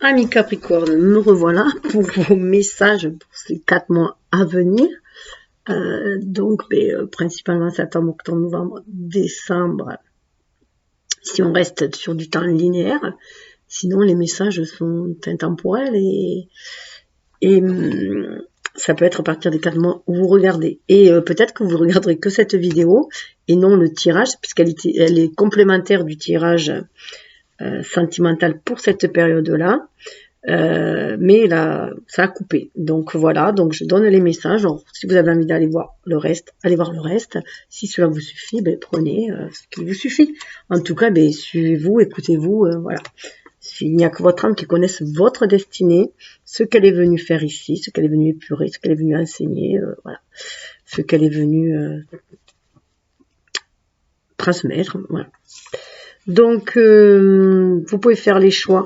Amis Capricorne, me revoilà pour vos messages pour ces 4 mois à venir. Principalement septembre, octobre, novembre, décembre, si on reste sur du temps linéaire. Sinon, les messages sont intemporels et ça peut être à partir des 4 mois où vous regardez. Et peut-être que vous regarderez que cette vidéo et non le tirage, puisqu'elle est complémentaire du tirage sentimental pour cette période-là. Mais là, ça a coupé. Donc voilà, donc je donne les messages. Alors, si vous avez envie d'aller voir le reste, allez voir le reste. Si cela vous suffit, prenez ce qui vous suffit. En tout cas, suivez-vous, écoutez-vous, voilà. Il n'y a que votre âme qui connaisse votre destinée, ce qu'elle est venue faire ici, ce qu'elle est venue épurer, ce qu'elle est venue enseigner, voilà. Ce qu'elle est venue transmettre, voilà. Donc, vous pouvez faire les choix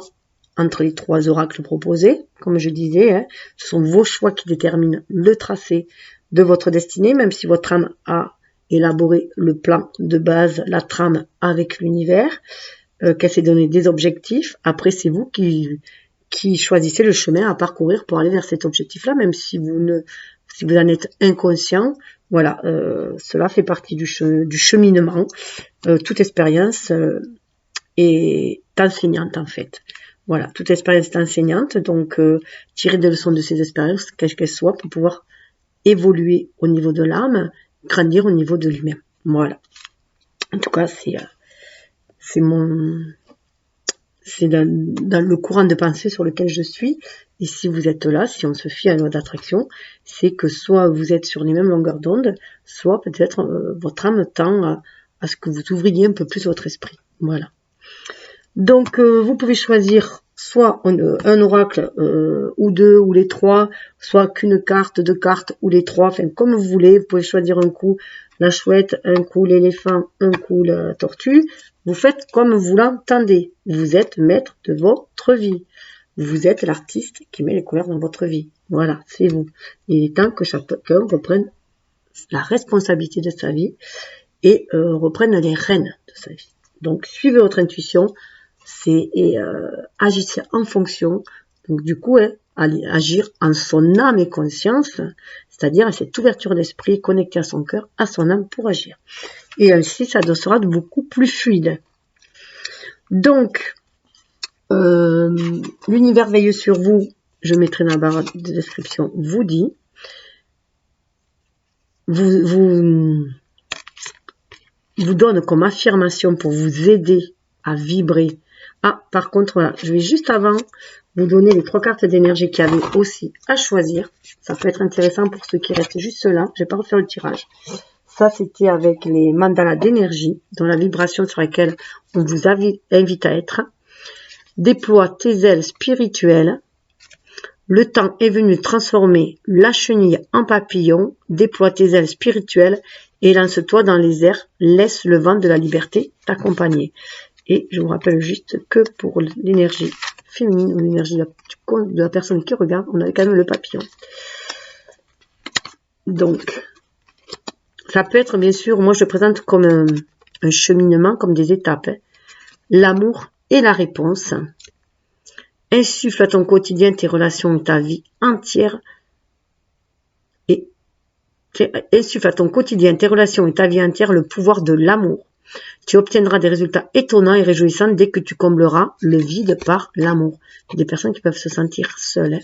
entre les 3 oracles proposés. Comme je disais, ce sont vos choix qui déterminent le tracé de votre destinée, même si votre âme a élaboré le plan de base, la trame avec l'univers, qu'elle s'est donné des objectifs. Après, c'est vous qui choisissez le chemin à parcourir pour aller vers cet objectif-là, même si vous en êtes inconscient. Voilà, cela fait partie du cheminement. Toute expérience est enseignante en fait. Voilà, toute expérience est enseignante, donc tirez des leçons de ces expériences, quelles qu'elles soient, pour pouvoir évoluer au niveau de l'âme, grandir au niveau de lui-même. Voilà. En tout cas, c'est dans le courant de pensée sur lequel je suis. Et si vous êtes là, si on se fie à la loi d'attraction, c'est que soit vous êtes sur les mêmes longueurs d'onde, soit peut-être votre âme tend à ce que vous ouvriez un peu plus votre esprit. Voilà. Donc, vous pouvez choisir soit un oracle ou 2 ou les 3, soit qu'une carte, 2 cartes ou les 3, enfin comme vous voulez. Vous pouvez choisir un coup la chouette, un coup l'éléphant, un coup la tortue. Vous faites comme vous l'entendez. Vous êtes maître de votre vie. Vous êtes l'artiste qui met les couleurs dans votre vie. Voilà, c'est vous. Il est temps que chacun reprenne la responsabilité de sa vie et reprenne les rênes de sa vie. Donc, suivez votre intuition. Agissez en fonction, donc du coup agir en son âme et conscience, c'est-à-dire à cette ouverture d'esprit connectée à son cœur, à son âme pour agir, et ainsi ça sera beaucoup plus fluide. Donc l'univers veille sur vous, je mettrai dans la barre de description, vous dit, vous donne comme affirmation pour vous aider à vibrer. Ah, par contre, voilà, je vais juste avant vous donner les 3 cartes d'énergie qu'il y avait aussi à choisir. Ça peut être intéressant pour ceux qui restent juste là. Je vais pas refaire le tirage. Ça, c'était avec les mandalas d'énergie, dont la vibration sur laquelle on vous invite à être. Déploie tes ailes spirituelles. Le temps est venu transformer la chenille en papillon. Déploie tes ailes spirituelles et lance-toi dans les airs. Laisse le vent de la liberté t'accompagner. Et je vous rappelle juste que pour l'énergie féminine ou l'énergie de la personne qui regarde, on avait quand même le papillon. Donc, ça peut être bien sûr, moi je le présente comme un cheminement, comme des étapes. L'amour et la réponse. Insuffle à ton quotidien tes relations et ta vie entière. Insuffle à ton quotidien tes relations et ta vie entière le pouvoir de l'amour. Tu obtiendras des résultats étonnants et réjouissants dès que tu combleras le vide par l'amour. Il y a des personnes qui peuvent se sentir seules.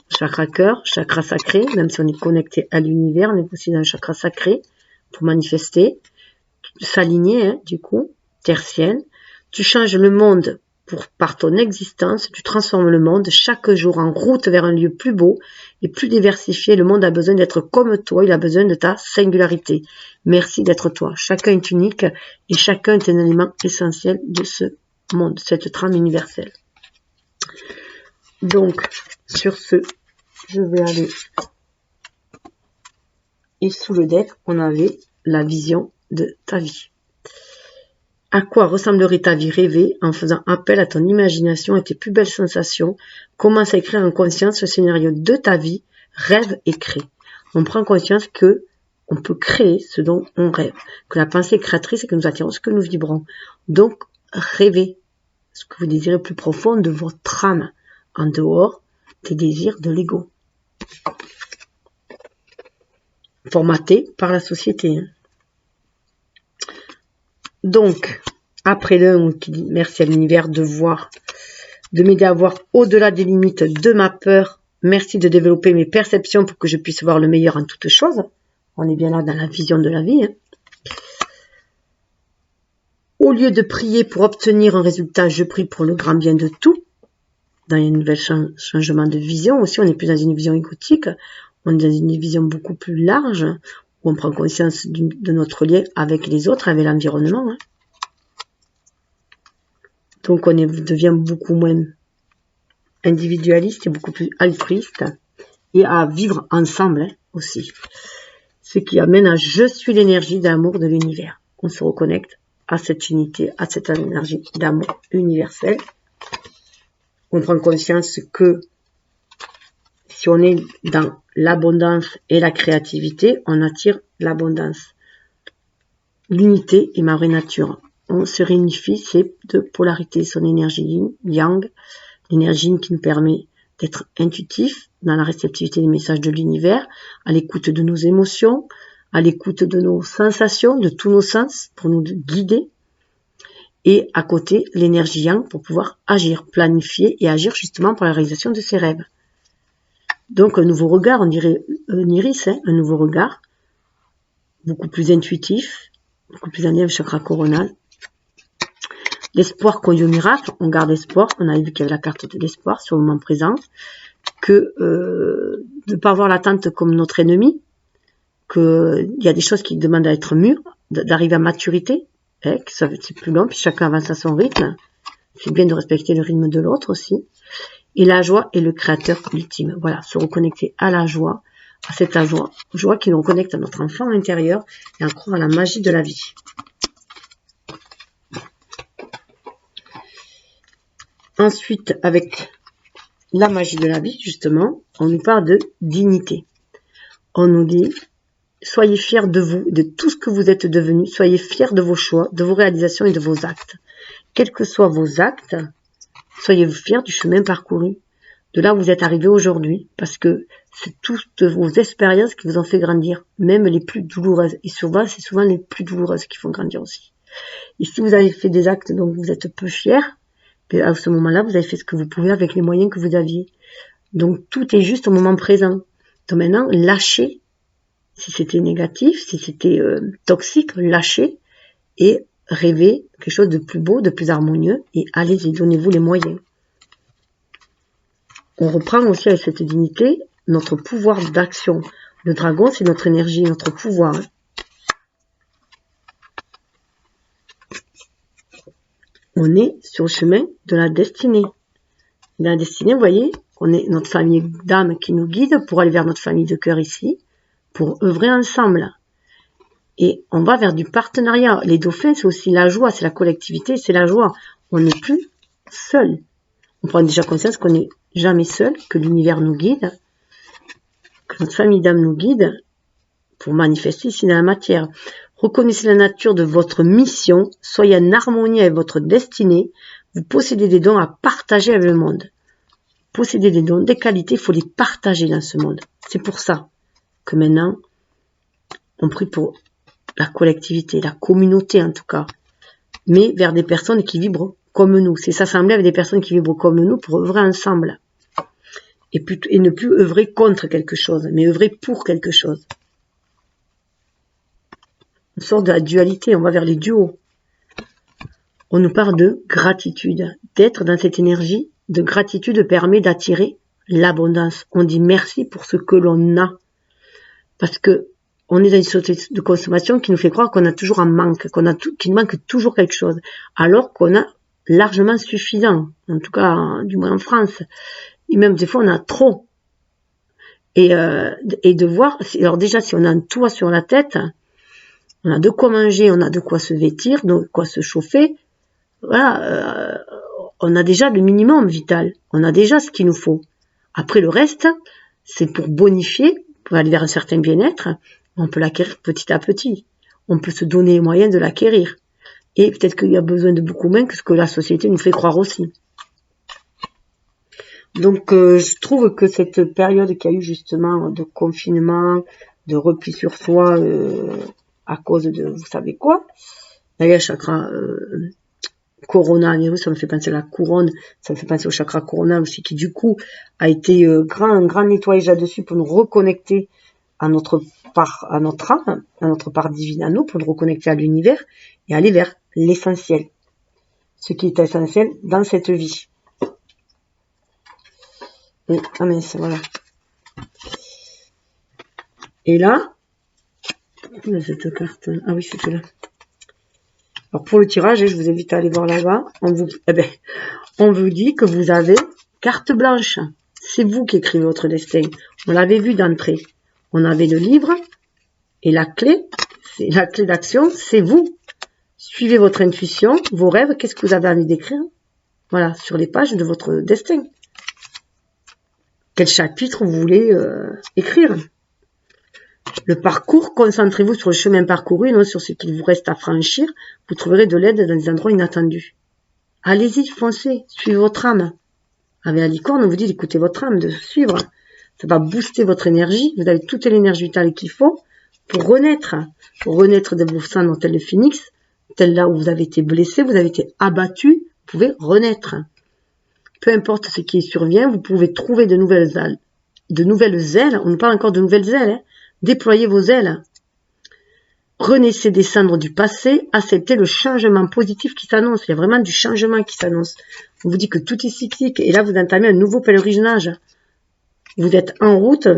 Chakra cœur, chakra sacré, même si on est connecté à l'univers, on est aussi dans le chakra sacré pour manifester, s'aligner, du coup, tertienne. Tu changes le monde par ton existence, tu transformes le monde chaque jour en route vers un lieu plus beau et plus diversifié. Le monde a besoin d'être comme toi, il a besoin de ta singularité. Merci d'être toi. Chacun est unique et chacun est un élément essentiel de ce monde, cette trame universelle. Donc, sur ce, je vais aller. Et sous le deck, on avait la vision de ta vie. À quoi ressemblerait ta vie rêvée en faisant appel à ton imagination et tes plus belles sensations? Commence à écrire en conscience le scénario de ta vie, rêve et crée. On prend conscience que on peut créer ce dont on rêve, que la pensée est créatrice et que nous attirons ce que nous vibrons. Donc, rêvez, ce que vous désirez plus profond de votre âme, en dehors des désirs de l'ego. Formaté par la société. Donc, après l'un qui dit merci à l'univers de m'aider à voir au-delà des limites de ma peur. Merci de développer mes perceptions pour que je puisse voir le meilleur en toutes choses. On est bien là dans la vision de la vie. Au lieu de prier pour obtenir un résultat, je prie pour le grand bien de tout. Dans un nouvel changement de vision aussi, on n'est plus dans une vision égotique, on est dans une vision beaucoup plus large, où on prend conscience de notre lien avec les autres, avec l'environnement. Donc on devient beaucoup moins individualiste et beaucoup plus altruiste, et à vivre ensemble aussi. Ce qui amène à je suis l'énergie d'amour de l'univers. On se reconnecte à cette unité, à cette énergie d'amour universel. On prend conscience que si on est dans l'abondance et la créativité, on attire l'abondance. L'unité est ma vraie nature. On se réunifie, c'est de polarité, son énergie yin, yang, l'énergie qui nous permet d'être intuitif dans la réceptivité des messages de l'univers, à l'écoute de nos émotions, à l'écoute de nos sensations, de tous nos sens pour nous guider. Et à côté, l'énergie yang pour pouvoir agir, planifier et agir justement pour la réalisation de ses rêves. Donc un nouveau regard, on dirait un iris, un nouveau regard, beaucoup plus intuitif, beaucoup plus en lien avec le chakra coronal. L'espoir conduit au miracle, on garde espoir, on a vu qu'il y avait la carte de l'espoir sur le moment présent, que de ne pas voir l'attente comme notre ennemi, qu'il y a des choses qui demandent à être mûres, d'arriver à maturité, que c'est plus long, puis chacun avance à son rythme. C'est bien de respecter le rythme de l'autre aussi. Et la joie est le créateur ultime. Voilà, se reconnecter à la joie, à cette joie qui nous connecte à notre enfant intérieur et à croire à la magie de la vie. Ensuite, avec la magie de la vie, justement, on nous parle de dignité. On nous dit, soyez fiers de vous, de tout ce que vous êtes devenu, soyez fiers de vos choix, de vos réalisations et de vos actes. Quels que soient vos actes, soyez-vous fiers du chemin parcouru, de là où vous êtes arrivé aujourd'hui, parce que c'est toutes vos expériences qui vous ont fait grandir, même les plus douloureuses. Et souvent, c'est souvent les plus douloureuses qui font grandir aussi. Et si vous avez fait des actes dont vous êtes peu fiers, à ce moment-là, vous avez fait ce que vous pouvez avec les moyens que vous aviez. Donc, tout est juste au moment présent. Donc maintenant, lâchez. Si c'était négatif, si c'était toxique, lâchez et rêvez quelque chose de plus beau, de plus harmonieux et allez-y, donnez-vous les moyens. On reprend aussi avec cette dignité notre pouvoir d'action. Le dragon, c'est notre énergie, notre pouvoir. On est sur le chemin de la destinée. Dans la destinée, vous voyez, on est notre famille d'âme qui nous guide pour aller vers notre famille de cœur ici, pour œuvrer ensemble. Et on va vers du partenariat. Les dauphins, c'est aussi la joie, c'est la collectivité, c'est la joie. On n'est plus seul. On prend déjà conscience qu'on n'est jamais seul, que l'univers nous guide, que notre famille d'âme nous guide pour manifester ici dans la matière. Reconnaissez la nature de votre mission, soyez en harmonie avec votre destinée, vous possédez des dons à partager avec le monde. Possédez des dons, des qualités, il faut les partager dans ce monde. C'est pour ça que maintenant, on prie pour la collectivité, la communauté en tout cas, mais vers des personnes qui vibrent comme nous. C'est s'assembler avec des personnes qui vibrent comme nous pour œuvrer ensemble. Et ne plus œuvrer contre quelque chose, mais œuvrer pour quelque chose. On sort de la dualité, on va vers les duos. On nous parle de gratitude. D'être dans cette énergie de gratitude permet d'attirer l'abondance. On dit merci pour ce que l'on a. Parce que on est dans une société de consommation qui nous fait croire qu'on a toujours un manque, qu'il manque toujours quelque chose. Alors qu'on a largement suffisant. En tout cas, du moins en France. Et même des fois, on a trop. Et de voir, alors déjà, si on a un toit sur la tête, on a de quoi manger, on a de quoi se vêtir, de quoi se chauffer. Voilà, on a déjà le minimum vital. On a déjà ce qu'il nous faut. Après, le reste, c'est pour bonifier, pour aller vers un certain bien-être. On peut l'acquérir petit à petit. On peut se donner les moyens de l'acquérir. Et peut-être qu'il y a besoin de beaucoup moins que ce que la société nous fait croire aussi. Donc, je trouve que cette période qu'il y a eu justement de confinement, de repli sur soi à cause de vous savez quoi, d'ailleurs, chakra coronavirus, ça me fait penser à la couronne, ça me fait penser au chakra coronal aussi, qui du coup a été un grand nettoyage là-dessus pour nous reconnecter à notre âme, à notre part divine à nous, pour nous reconnecter à l'univers et aller vers l'essentiel, ce qui est essentiel dans cette vie. Et, ah mince, voilà. Et là, cette carte, ah oui, c'était là. Alors pour le tirage, je vous invite à aller voir là-bas. On vous dit que vous avez carte blanche. C'est vous qui écrivez votre destin. On l'avait vu d'entrée. On avait le livre et la clé, c'est la clé d'action, c'est vous. Suivez votre intuition, vos rêves, qu'est-ce que vous avez envie d'écrire? Voilà, sur les pages de votre destin. Quel chapitre vous voulez écrire? Le parcours, concentrez-vous sur le chemin parcouru, non sur ce qu'il vous reste à franchir. Vous trouverez de l'aide dans des endroits inattendus. Allez-y, foncez, suivez votre âme. Avec la licorne, on vous dit d'écouter votre âme, de suivre. Ça va booster votre énergie. Vous avez toute l'énergie vitale qu'il faut pour renaître de vos cendres tel le phénix, tel là où vous avez été blessé, vous avez été abattu, vous pouvez renaître. Peu importe ce qui survient, vous pouvez trouver de nouvelles ailes. On nous parle encore de nouvelles ailes. Hein. Déployez vos ailes. Renaissez des cendres du passé, acceptez le changement positif qui s'annonce. Il y a vraiment du changement qui s'annonce. On vous dit que tout est cyclique et là vous entamez un nouveau pèlerinage. Vous êtes en route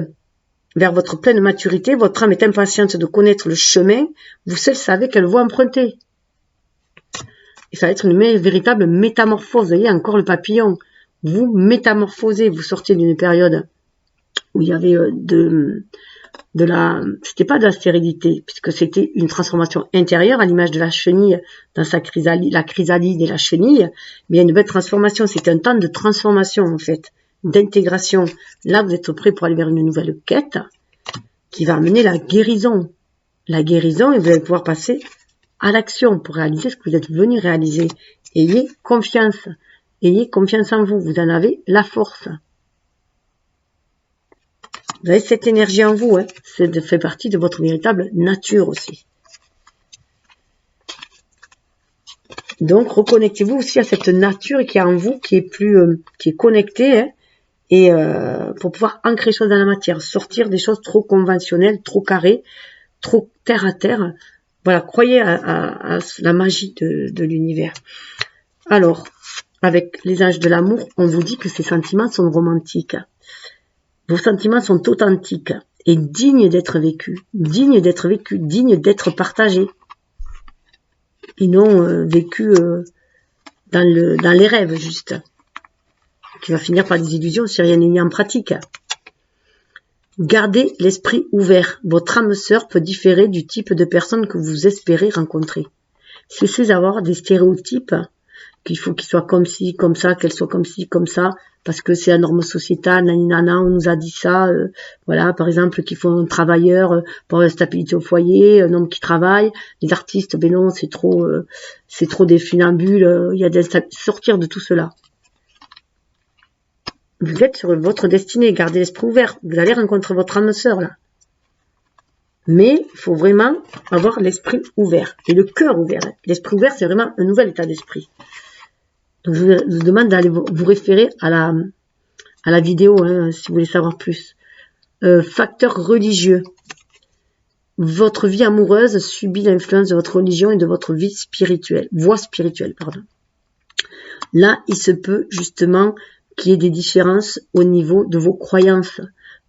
vers votre pleine maturité, votre âme est impatiente de connaître le chemin, vous seul savez quelle voie emprunter. Et ça va être une véritable métamorphose. Vous voyez encore le papillon. Vous métamorphosez, vous sortez d'une période où il y avait c'était pas de la stérilité, puisque c'était une transformation intérieure à l'image de la chenille dans sa chrysalide, la chrysalide et la chenille, mais il y a une belle transformation, c'est un temps de transformation en fait, d'intégration. Là, vous êtes prêt pour aller vers une nouvelle quête qui va amener la guérison, et vous allez pouvoir passer à l'action pour réaliser ce que vous êtes venu réaliser. Ayez confiance en vous, vous en avez la force. Vous avez cette énergie en vous, hein. Ça fait partie de votre véritable nature aussi. Donc, reconnectez-vous aussi à cette nature qui est en vous, qui est connectée, hein, et pour pouvoir ancrer les choses dans la matière, sortir des choses trop conventionnelles, trop carrées, trop terre à terre. Voilà, croyez à la magie de l'univers. Alors, avec les anges de l'amour, on vous dit que ces sentiments sont romantiques. Vos sentiments sont authentiques et dignes d'être vécus, dignes d'être partagés. Et non vécus dans les rêves, juste. Qui va finir par des illusions si rien n'est mis en pratique. Gardez l'esprit ouvert. Votre âme sœur peut différer du type de personne que vous espérez rencontrer. Cessez d'avoir des stéréotypes qu'il faut qu'ils soient comme ci, comme ça, qu'elles soient comme ci, comme ça, parce que c'est la norme sociétale, naninana, on nous a dit ça, voilà, par exemple, qu'il faut un travailleur pour la stabilité au foyer, un homme qui travaille, les artistes, ben non, c'est trop des funambules, il y a sortir de tout cela. Vous êtes sur votre destinée, gardez l'esprit ouvert, vous allez rencontrer votre âme sœur, là. Mais il faut vraiment avoir l'esprit ouvert, et le cœur ouvert. L'esprit ouvert, c'est vraiment un nouvel état d'esprit. Donc, je vous demande d'aller vous référer à la vidéo, hein, si vous voulez savoir plus. Facteur religieux. Votre vie amoureuse subit l'influence de votre religion et de votre voie spirituelle, pardon. Là, il se peut justement qu'il y ait des différences au niveau de vos croyances.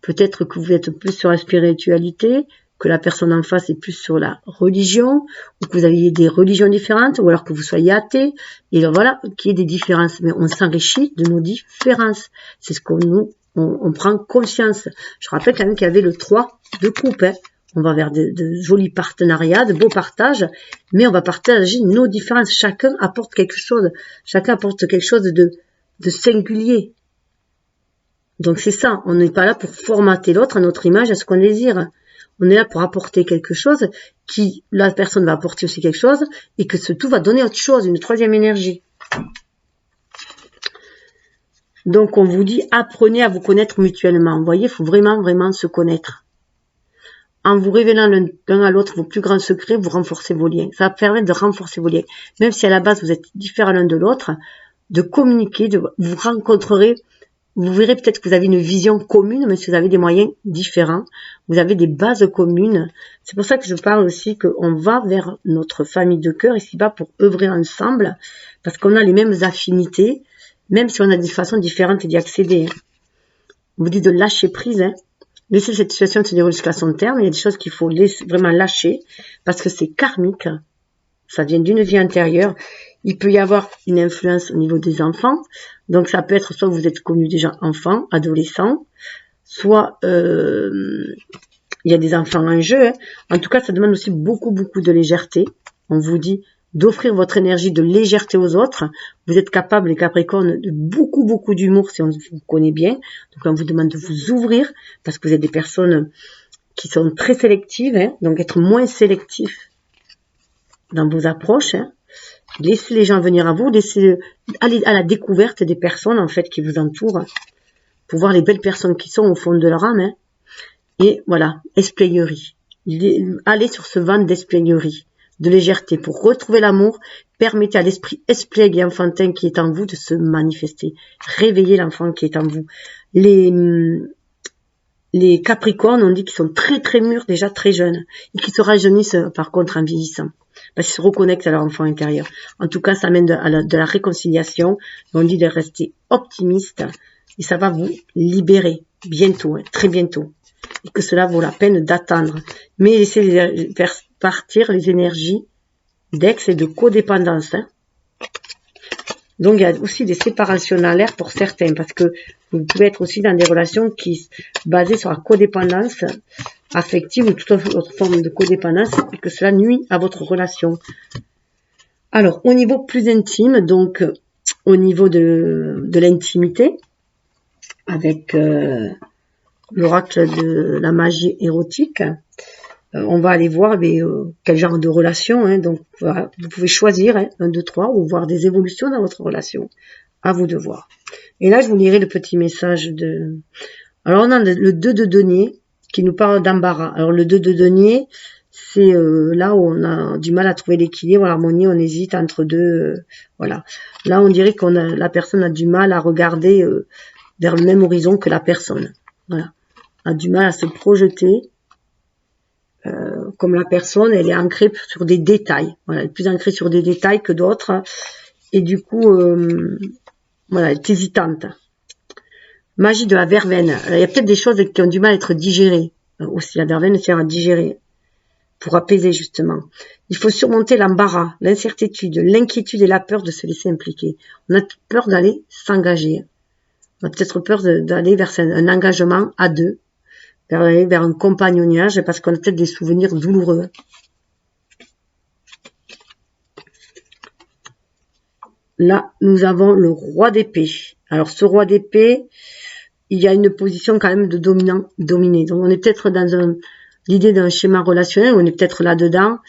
Peut-être que vous êtes plus sur la spiritualité, que la personne en face est plus sur la religion, ou que vous aviez des religions différentes, ou alors que vous soyez athée, et voilà, qu'il y ait des différences. Mais on s'enrichit de nos différences. C'est ce qu'on on prend conscience. Je rappelle quand même qu'il y avait le 3 de coupe, hein. On va vers de jolis partenariats, de beaux partages, mais on va partager nos différences. Chacun apporte quelque chose de singulier. Donc c'est ça, on n'est pas là pour formater l'autre à notre image, à ce qu'on désire. On est là pour apporter quelque chose qui, la personne va apporter aussi quelque chose et que ce tout va donner autre chose, une troisième énergie. Donc, on vous dit, apprenez à vous connaître mutuellement. Vous voyez, il faut vraiment, vraiment se connaître. En vous révélant l'un à l'autre vos plus grands secrets, vous renforcez vos liens. Ça va permettre de renforcer vos liens. Même si à la base, vous êtes différents l'un de l'autre, de communiquer, vous rencontrerez, vous verrez peut-être que vous avez une vision commune, mais si vous avez des moyens différents, vous avez des bases communes. C'est pour ça que je parle aussi qu'on va vers notre famille de cœur ici-bas pour œuvrer ensemble, parce qu'on a les mêmes affinités, même si on a des façons différentes d'y accéder. On vous dit de lâcher prise, hein. Laissez cette situation se dérouler jusqu'à son terme. Il y a des choses qu'il faut vraiment lâcher parce que c'est karmique. Ça vient d'une vie antérieure. Il peut y avoir une influence au niveau des enfants. Donc ça peut être soit vous êtes connu déjà enfant, adolescent, soit il y a des enfants en jeu. Hein. En tout cas, ça demande aussi beaucoup de légèreté. On vous dit d'offrir votre énergie de légèreté aux autres. Vous êtes capable, les Capricornes, de beaucoup d'humour si on vous connaît bien. Donc on vous demande de vous ouvrir parce que vous êtes des personnes qui sont très sélectives. Hein, donc être moins sélectif dans vos approches. Hein. Laissez les gens venir à vous. Laissez aller à la découverte des personnes en fait qui vous entourent pour voir les belles personnes qui sont au fond de leur âme. Hein. Et voilà, espièglerie. Allez sur ce vent d'espièglerie, de légèreté. Pour retrouver l'amour, permettez à l'esprit espiègle et enfantin qui est en vous de se manifester. Réveillez l'enfant qui est en vous. Les Capricornes, on dit qu'ils sont très mûrs, déjà très jeunes, et qui se rajeunissent par contre en vieillissant. Parce qu'ils se reconnectent à leur enfant intérieur. En tout cas, ça amène de la réconciliation. On dit de rester optimiste, et ça va vous libérer bientôt, hein, très bientôt. Et que cela vaut la peine d'attendre. Mais laissez faire partir les énergies d'ex et de codépendance. Hein. Donc, il y a aussi des séparations dans l'air pour certains, parce que vous pouvez être aussi dans des relations qui basées sur la codépendance affective ou toute autre forme de codépendance, et que cela nuit à votre relation. Alors, au niveau plus intime, donc au niveau de l'intimité, avec l'oracle de la magie érotique, on va aller voir quel genre de relation. Hein, donc, voilà, vous pouvez choisir 1, 2, 3 ou voir des évolutions dans votre relation. À vous de voir. Et là, je vous lirai le petit message de... Alors, on a le 2 de denier qui nous parle d'embarras. Alors, le 2 de denier, c'est là où on a du mal à trouver l'équilibre, l'harmonie, on hésite entre deux. Voilà. Là, on dirait que la personne a du mal à regarder vers le même horizon que la personne. Voilà. A du mal à se projeter. Comme la personne, elle est ancrée sur des détails. Voilà, elle est plus ancrée sur des détails que d'autres. Et du coup, voilà, elle est hésitante. Magie de la verveine. Alors, il y a peut-être des choses qui ont du mal à être digérées. Aussi, la verveine sert à digérer. Pour apaiser, justement. Il faut surmonter l'embarras, l'incertitude, l'inquiétude et la peur de se laisser impliquer. On a peur d'aller s'engager. On a peut-être peur d'aller vers un engagement à deux. Vers un compagnonnage parce qu'on a peut-être des souvenirs douloureux. Là, nous avons le roi d'épée. Alors, ce roi d'épée, il y a une position quand même de dominé. Donc, on est peut-être dans l'idée d'un schéma relationnel, on est peut-être là-dedans,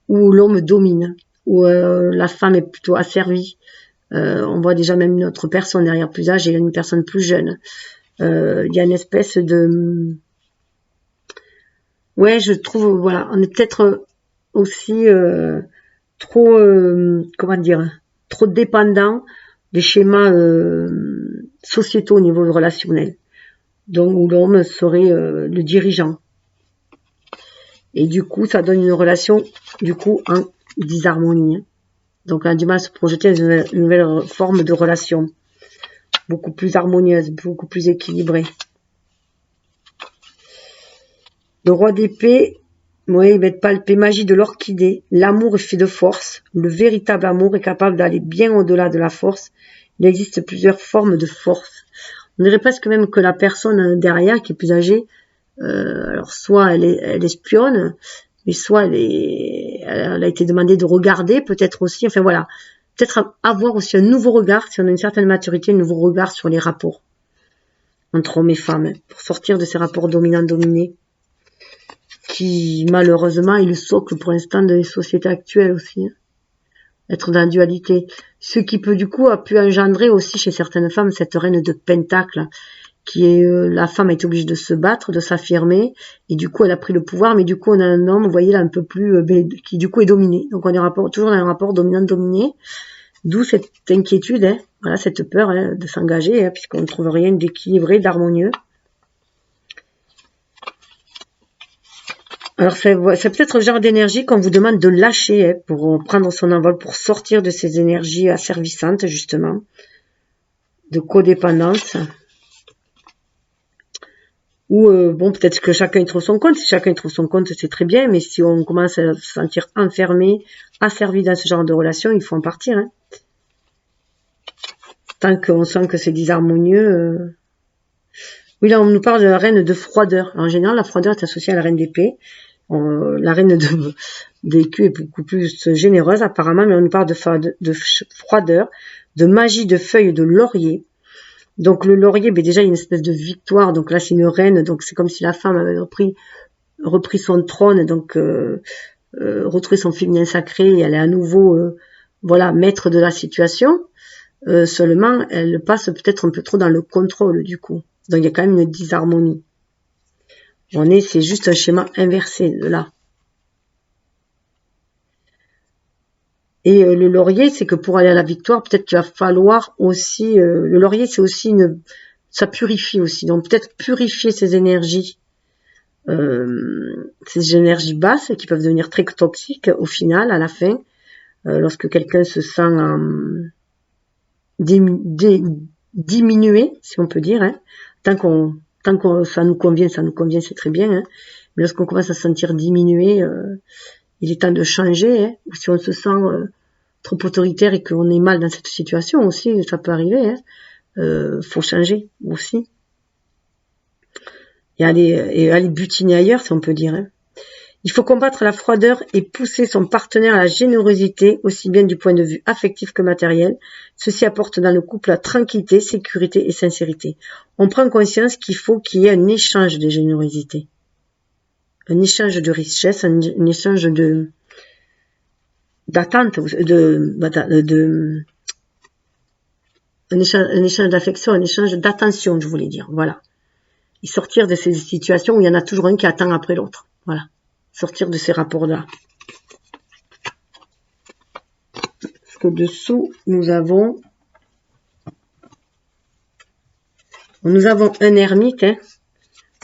où l'homme domine, où la femme est plutôt asservie. On voit déjà même une autre personne derrière plus âgée, une personne plus jeune. Il y a une espèce de... Ouais, je trouve, voilà, on est peut-être aussi trop, comment dire, trop dépendant des schémas sociétaux au niveau relationnel. Donc, où l'homme serait le dirigeant. Et du coup, ça donne une relation, du coup, en disharmonie. Hein. Donc, on a du mal à se projeter dans une nouvelle forme de relation. Beaucoup plus harmonieuse, beaucoup plus équilibrée. Le roi d'épée, oui, il va être palpé, magie de l'orchidée. L'amour est fait de force. Le véritable amour est capable d'aller bien au-delà de la force. Il existe plusieurs formes de force. On dirait presque même que la personne derrière, qui est plus âgée, alors soit elle espionne, mais soit elle a été demandée de regarder, peut-être aussi. Enfin voilà, peut-être avoir aussi un nouveau regard, si on a une certaine maturité, un nouveau regard sur les rapports entre hommes et femmes, pour sortir de ces rapports dominants-dominés. qui malheureusement est le socle pour l'instant des sociétés actuelles aussi. Hein. Être dans la dualité. Ce qui peut du coup a pu engendrer aussi chez certaines femmes cette reine de Pentacle, qui est la femme est obligée de se battre, de s'affirmer, et du coup elle a pris le pouvoir, mais du coup on a un homme, vous voyez là un peu plus, qui du coup est dominé. Donc on est toujours dans un rapport dominant-dominé, d'où cette inquiétude, hein, voilà, cette peur hein, de s'engager, hein, puisqu'on ne trouve rien d'équilibré, d'harmonieux. Alors c'est peut-être le genre d'énergie qu'on vous demande de lâcher hein, pour prendre son envol, pour sortir de ces énergies asservissantes justement, de codépendance. Ou bon, peut-être que chacun y trouve son compte. Si chacun y trouve son compte, c'est très bien. Mais si on commence à se sentir enfermé, asservi dans ce genre de relation, il faut en partir. Hein. Tant qu'on sent que c'est disharmonieux. Oui, là, on nous parle de la reine de froideur. Alors, en général, la froideur est associée à la reine d'épée. La reine d'écu est beaucoup plus généreuse, apparemment. Mais on nous parle de froideur, de magie de feuilles de laurier. Donc le laurier, ben déjà il y a une espèce de victoire, donc là c'est une reine, donc c'est comme si la femme avait repris son trône, donc retrouvé son féminin sacré, et elle est à nouveau voilà maître de la situation. Seulement elle passe peut-être un peu trop dans le contrôle du coup. Donc il y a quand même une disharmonie. C'est juste un schéma inversé de là. Et le laurier, c'est que pour aller à la victoire, peut-être qu'il va falloir aussi... le laurier, c'est aussi ça purifie aussi. Donc peut-être purifier ces énergies basses qui peuvent devenir très toxiques au final, à la fin, lorsque quelqu'un se sent diminué, si on peut dire. Hein. Tant que ça nous convient, c'est très bien. Hein. Mais lorsqu'on commence à se sentir diminué... il est temps de changer, hein, ou si on se sent trop autoritaire et qu'on est mal dans cette situation aussi, ça peut arriver, hein, faut changer aussi. Et aller butiner ailleurs, si on peut dire. Hein. Il faut combattre la froideur et pousser son partenaire à la générosité, aussi bien du point de vue affectif que matériel. Ceci apporte dans le couple la tranquillité, sécurité et sincérité. On prend conscience qu'il faut qu'il y ait un échange de générosité. Un échange de richesse, un échange d'attente, un échange d'affection, un échange d'attention, je voulais dire, voilà. Et sortir de ces situations où il y en a toujours un qui attend après l'autre, voilà. Sortir de ces rapports-là. Parce que dessous, nous avons un ermite, hein,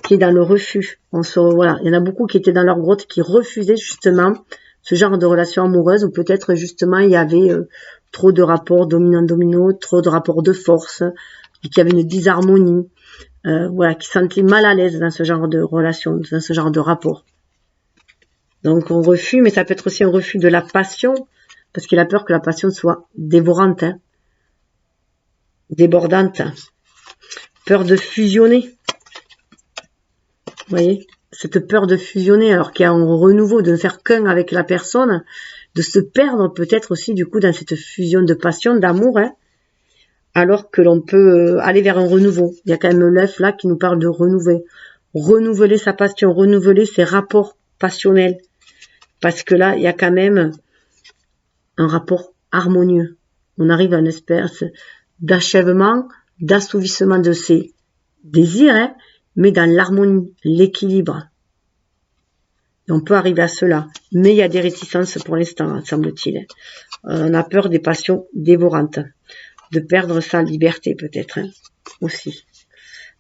qui est dans le refus. Voilà, il y en a beaucoup qui étaient dans leur grotte, qui refusaient justement ce genre de relation amoureuse, où peut-être justement il y avait trop de rapports dominant-domino, trop de rapports de force, et qu'il y avait une disharmonie, voilà, qui se sentaient mal à l'aise dans ce genre de relation, dans ce genre de rapport. Donc on refuse, mais ça peut être aussi un refus de la passion, parce qu'il a peur que la passion soit dévorante, hein, débordante, peur de fusionner. Vous voyez, cette peur de fusionner, alors qu'il y a un renouveau, de ne faire qu'un avec la personne, de se perdre peut-être aussi du coup dans cette fusion de passion, d'amour, hein, alors que l'on peut aller vers un renouveau. Il y a quand même l'œuf là qui nous parle de renouveler sa passion, renouveler ses rapports passionnels, parce que là il y a quand même un rapport harmonieux. On arrive à une espèce d'achèvement, d'assouvissement de ses désirs, hein, mais dans l'harmonie, l'équilibre. Et on peut arriver à cela. Mais il y a des réticences pour l'instant, semble-t-il. On a peur des passions dévorantes, de perdre sa liberté peut-être, hein, aussi.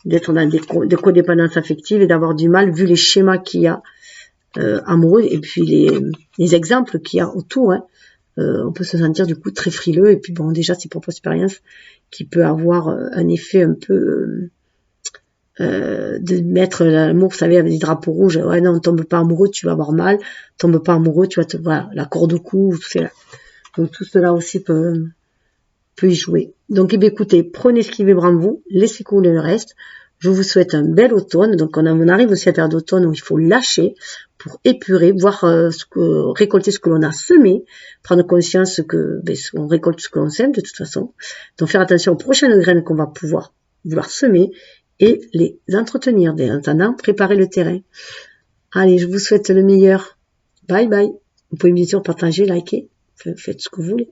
D'être dans des codépendances affectives et d'avoir du mal, vu les schémas qu'il y a amoureux, et puis les exemples qu'il y a autour. Hein, on peut se sentir du coup très frileux, et puis bon, déjà c'est propre expérience qui peut avoir un effet un peu... de mettre l'amour, vous savez, avec des drapeaux rouges. Ouais, non, tombe pas amoureux, tu vas avoir mal. Tombe pas amoureux, tu vas voilà, la corde au cou, tout ça. Donc tout cela aussi peut y jouer. Donc, eh bien, écoutez, prenez ce qui vibre en vous, laissez couler le reste. Je vous souhaite un bel automne. Donc, on arrive aussi à la période d'automne où il faut lâcher pour épurer, voir récolter ce que l'on a semé, prendre conscience que on récolte ce que l'on sème de toute façon. Donc, faire attention aux prochaines graines qu'on va vouloir semer, et les entretenir. En attendant, préparer le terrain. Allez, je vous souhaite le meilleur. Bye bye. Vous pouvez bien sûr partager, liker, faites ce que vous voulez.